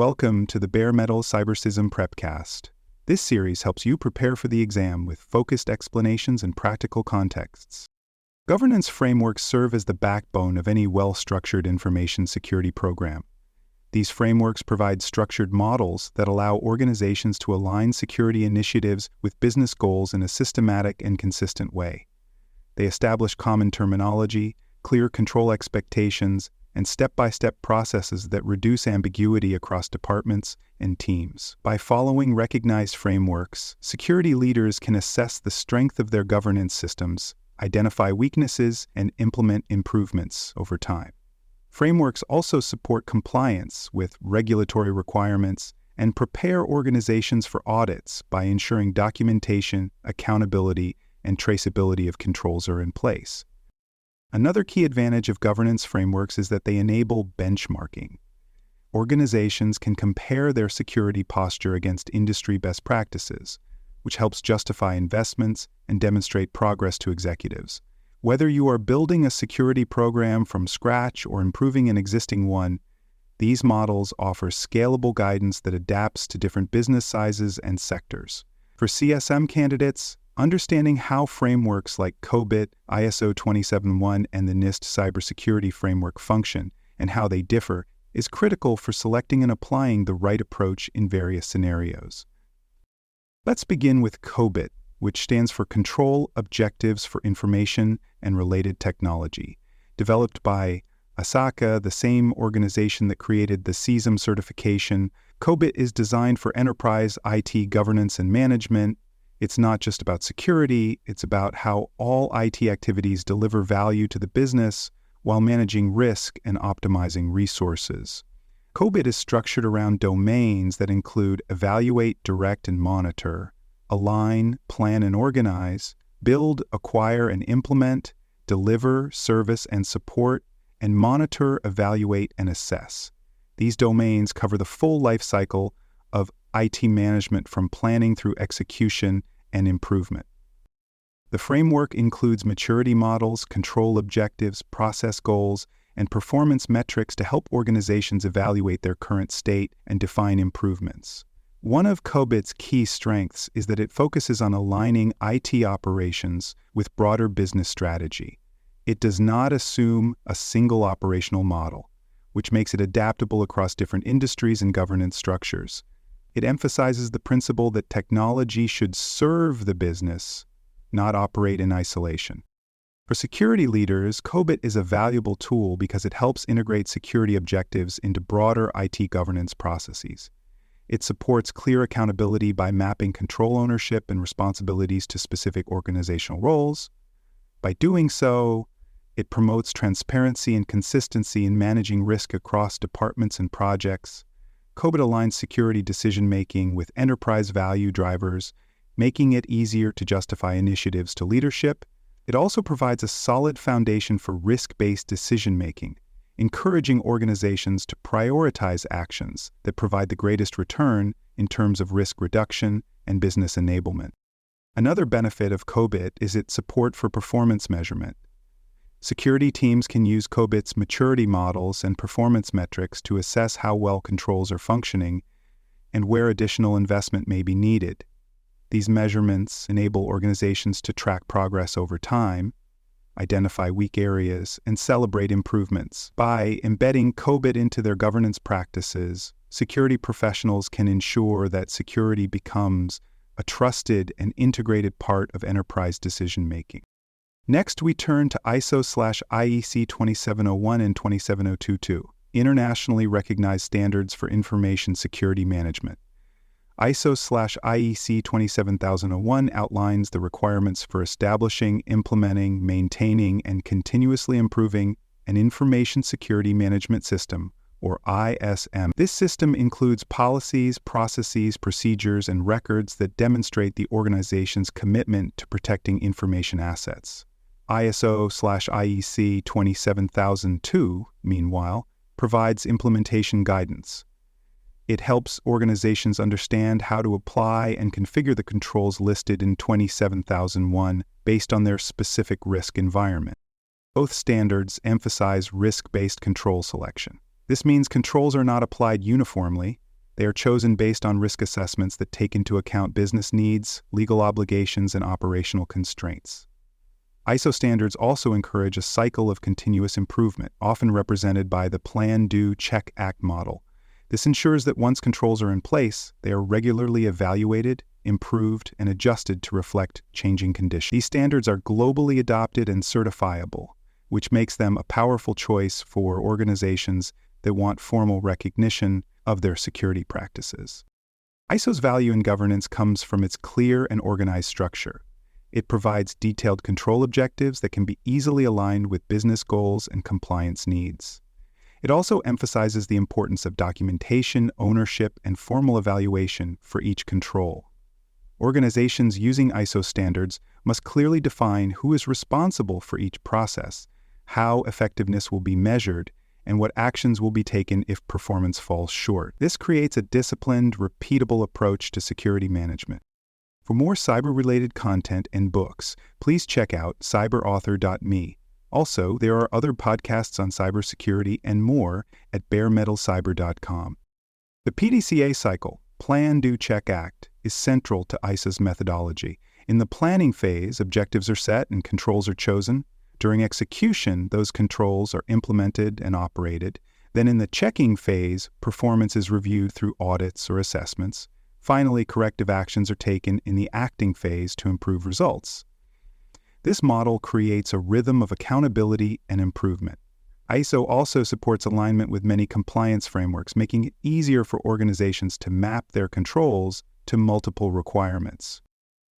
Welcome to the Bare Metal CyberCISM Prepcast. This series helps you prepare for the exam with focused explanations and practical contexts. Governance frameworks serve as the backbone of any well-structured information security program. These frameworks provide structured models that allow organizations to align security initiatives with business goals in a systematic and consistent way. They establish common terminology, clear control expectations, and step-by-step processes that reduce ambiguity across departments and teams. By following recognized frameworks, security leaders can assess the strength of their governance systems, identify weaknesses, and implement improvements over time. Frameworks also support compliance with regulatory requirements and prepare organizations for audits by ensuring documentation, accountability, and traceability of controls are in place. Another key advantage of governance frameworks is that they enable benchmarking. Organizations can compare their security posture against industry best practices, which helps justify investments and demonstrate progress to executives. Whether you are building a security program from scratch or improving an existing one, these models offer scalable guidance that adapts to different business sizes and sectors. For CSM candidates, understanding how frameworks like COBIT, ISO 27001, and the NIST Cybersecurity Framework function and how they differ is critical for selecting and applying the right approach in various scenarios. Let's begin with COBIT, which stands for Control Objectives for Information and Related Technology. Developed by ISACA, the same organization that created the CISM certification, COBIT is designed for enterprise IT governance and management. It's not just about security, it's about how all IT activities deliver value to the business while managing risk and optimizing resources. COBIT is structured around domains that include evaluate, direct, and monitor, align, plan, and organize, build, acquire, and implement, deliver, service, and support, and monitor, evaluate, and assess. These domains cover the full life cycle of IT management from planning through execution and improvement. The framework includes maturity models, control objectives, process goals, and performance metrics to help organizations evaluate their current state and define improvements. One of COBIT's key strengths is that it focuses on aligning IT operations with broader business strategy. It does not assume a single operational model, which makes it adaptable across different industries and governance structures. It emphasizes the principle that technology should serve the business, not operate in isolation. For security leaders, COBIT is a valuable tool because it helps integrate security objectives into broader IT governance processes. It supports clear accountability by mapping control ownership and responsibilities to specific organizational roles. By doing so, it promotes transparency and consistency in managing risk across departments and projects. COBIT aligns security decision-making with enterprise value drivers, making it easier to justify initiatives to leadership. It also provides a solid foundation for risk-based decision-making, encouraging organizations to prioritize actions that provide the greatest return in terms of risk reduction and business enablement. Another benefit of COBIT is its support for performance measurement. Security teams can use COBIT's maturity models and performance metrics to assess how well controls are functioning and where additional investment may be needed. These measurements enable organizations to track progress over time, identify weak areas, and celebrate improvements. By embedding COBIT into their governance practices, security professionals can ensure that security becomes a trusted and integrated part of enterprise decision-making. Next, we turn to ISO/IEC 27001 and 27022, internationally recognized standards for information security management. ISO/IEC 27001 outlines the requirements for establishing, implementing, maintaining, and continuously improving an information security management system, or ISM. This system includes policies, processes, procedures, and records that demonstrate the organization's commitment to protecting information assets. ISO/IEC 27002, meanwhile, provides implementation guidance. It helps organizations understand how to apply and configure the controls listed in 27001 based on their specific risk environment. Both standards emphasize risk-based control selection. This means controls are not applied uniformly. They are chosen based on risk assessments that take into account business needs, legal obligations, and operational constraints. ISO standards also encourage a cycle of continuous improvement, often represented by the Plan, Do, Check, Act model. This ensures that once controls are in place, they are regularly evaluated, improved, and adjusted to reflect changing conditions. These standards are globally adopted and certifiable, which makes them a powerful choice for organizations that want formal recognition of their security practices. ISO's value in governance comes from its clear and organized structure. It provides detailed control objectives that can be easily aligned with business goals and compliance needs. It also emphasizes the importance of documentation, ownership, and formal evaluation for each control. Organizations using ISO standards must clearly define who is responsible for each process, how effectiveness will be measured, and what actions will be taken if performance falls short. This creates a disciplined, repeatable approach to security management. For more cyber-related content and books, please check out cyberauthor.me. Also, there are other podcasts on cybersecurity and more at baremetalcyber.com. The PDCA cycle, Plan, Do, Check, Act, is central to ISO's methodology. In the planning phase, objectives are set and controls are chosen. During execution, those controls are implemented and operated. Then in the checking phase, performance is reviewed through audits or assessments. Finally, corrective actions are taken in the acting phase to improve results. This model creates a rhythm of accountability and improvement. ISO also supports alignment with many compliance frameworks, making it easier for organizations to map their controls to multiple requirements.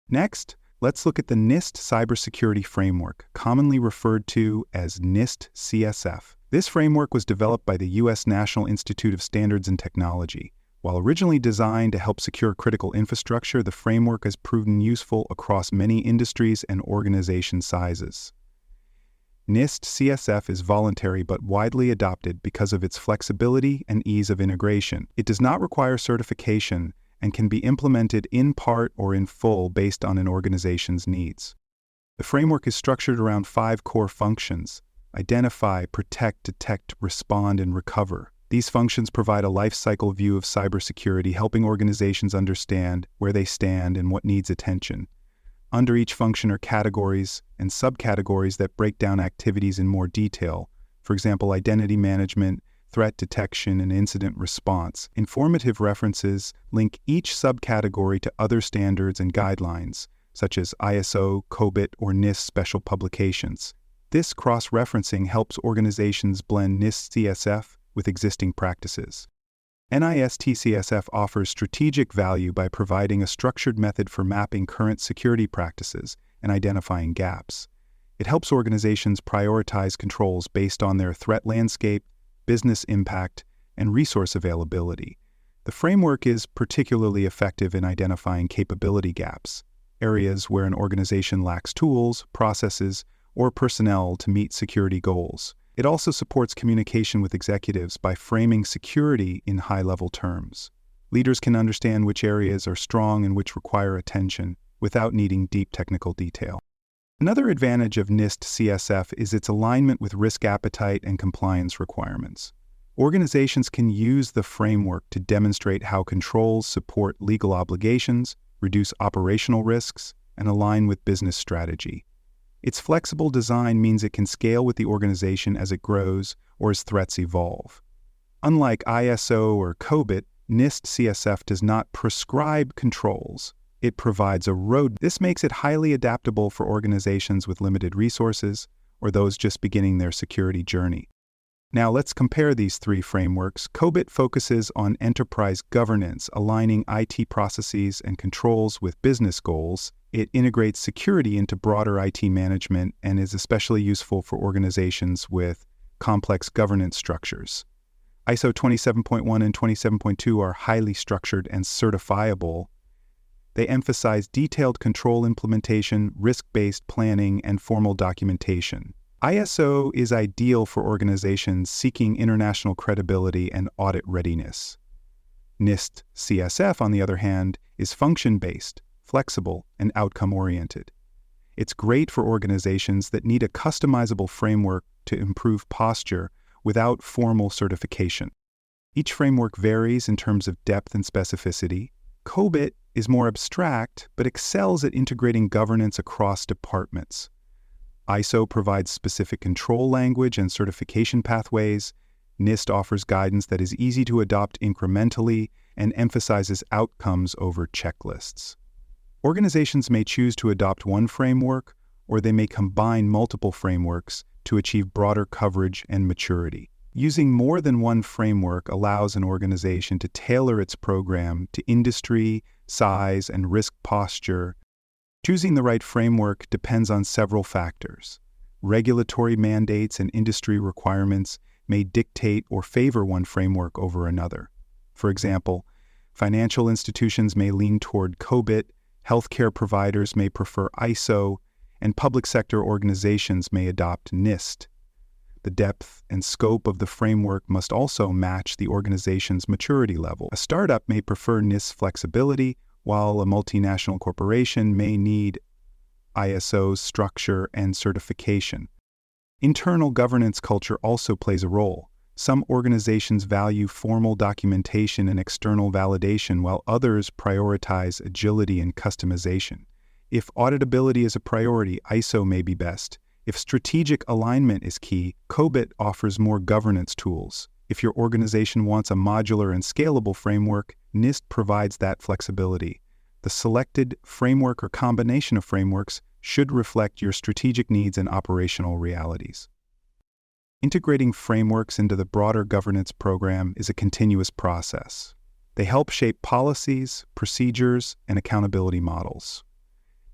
Next, let's look at the NIST Cybersecurity Framework, commonly referred to as NIST CSF. This framework was developed by the U.S. National Institute of Standards and Technology. While originally designed to help secure critical infrastructure, the framework has proven useful across many industries and organization sizes. NIST CSF is voluntary but widely adopted because of its flexibility and ease of integration. It does not require certification and can be implemented in part or in full based on an organization's needs. The framework is structured around 5 core functions: identify, protect, detect, respond, and recover. These functions provide a life cycle view of cybersecurity, helping organizations understand where they stand and what needs attention. Under each function are categories and subcategories that break down activities in more detail. For example, identity management, threat detection, and incident response. Informative references link each subcategory to other standards and guidelines, such as ISO, COBIT, or NIST special publications. This cross-referencing helps organizations blend NIST CSF with existing practices. NIST CSF offers strategic value by providing a structured method for mapping current security practices and identifying gaps. It helps organizations prioritize controls based on their threat landscape, business impact, and resource availability. The framework is particularly effective in identifying capability gaps, areas where an organization lacks tools, processes, or personnel to meet security goals. It also supports communication with executives by framing security in high-level terms. Leaders can understand which areas are strong and which require attention without needing deep technical detail. Another advantage of NIST CSF is its alignment with risk appetite and compliance requirements. Organizations can use the framework to demonstrate how controls support legal obligations, reduce operational risks, and align with business strategy. Its flexible design means it can scale with the organization as it grows or as threats evolve. Unlike ISO or COBIT, NIST CSF does not prescribe controls. It provides a road. This makes it highly adaptable for organizations with limited resources or those just beginning their security journey. Now let's compare these 3 frameworks. COBIT focuses on enterprise governance, aligning IT processes and controls with business goals. It integrates security into broader IT management and is especially useful for organizations with complex governance structures. ISO 27.1 and 27.2 are highly structured and certifiable. They emphasize detailed control implementation, risk-based planning, and formal documentation. ISO is ideal for organizations seeking international credibility and audit readiness. NIST CSF, on the other hand, is function-based, flexible, and outcome-oriented. It's great for organizations that need a customizable framework to improve posture without formal certification. Each framework varies in terms of depth and specificity. COBIT is more abstract, but excels at integrating governance across departments. ISO provides specific control language and certification pathways. NIST offers guidance that is easy to adopt incrementally and emphasizes outcomes over checklists. Organizations may choose to adopt one framework, or they may combine multiple frameworks to achieve broader coverage and maturity. Using more than one framework allows an organization to tailor its program to industry, size, and risk posture. Choosing the right framework depends on several factors. Regulatory mandates and industry requirements may dictate or favor one framework over another. For example, financial institutions may lean toward COBIT, healthcare providers may prefer ISO, and public sector organizations may adopt NIST. The depth and scope of the framework must also match the organization's maturity level. A startup may prefer NIST flexibility, while a multinational corporation may need ISO's structure and certification. Internal governance culture also plays a role. Some organizations value formal documentation and external validation, while others prioritize agility and customization. If auditability is a priority, ISO may be best. If strategic alignment is key, COBIT offers more governance tools. If your organization wants a modular and scalable framework, NIST provides that flexibility. The selected framework or combination of frameworks should reflect your strategic needs and operational realities. Integrating frameworks into the broader governance program is a continuous process. They help shape policies, procedures, and accountability models.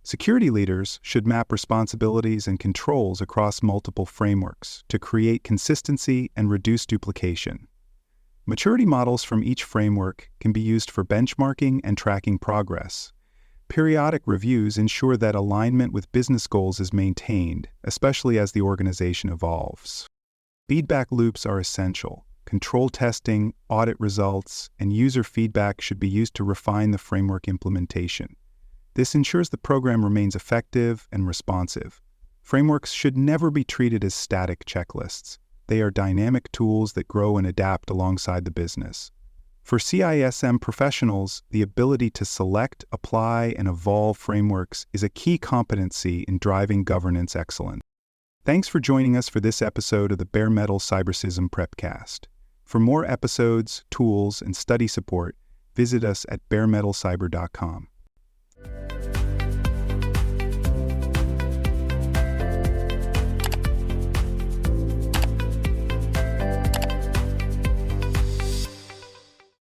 Security leaders should map responsibilities and controls across multiple frameworks to create consistency and reduce duplication. Maturity models from each framework can be used for benchmarking and tracking progress. Periodic reviews ensure that alignment with business goals is maintained, especially as the organization evolves. Feedback loops are essential. Control testing, audit results, and user feedback should be used to refine the framework implementation. This ensures the program remains effective and responsive. Frameworks should never be treated as static checklists. They are dynamic tools that grow and adapt alongside the business. For CISM professionals, the ability to select, apply, and evolve frameworks is a key competency in driving governance excellence. Thanks for joining us for this episode of the Bare Metal CyberSysm Prepcast. For more episodes, tools, and study support, visit us at baremetalcyber.com.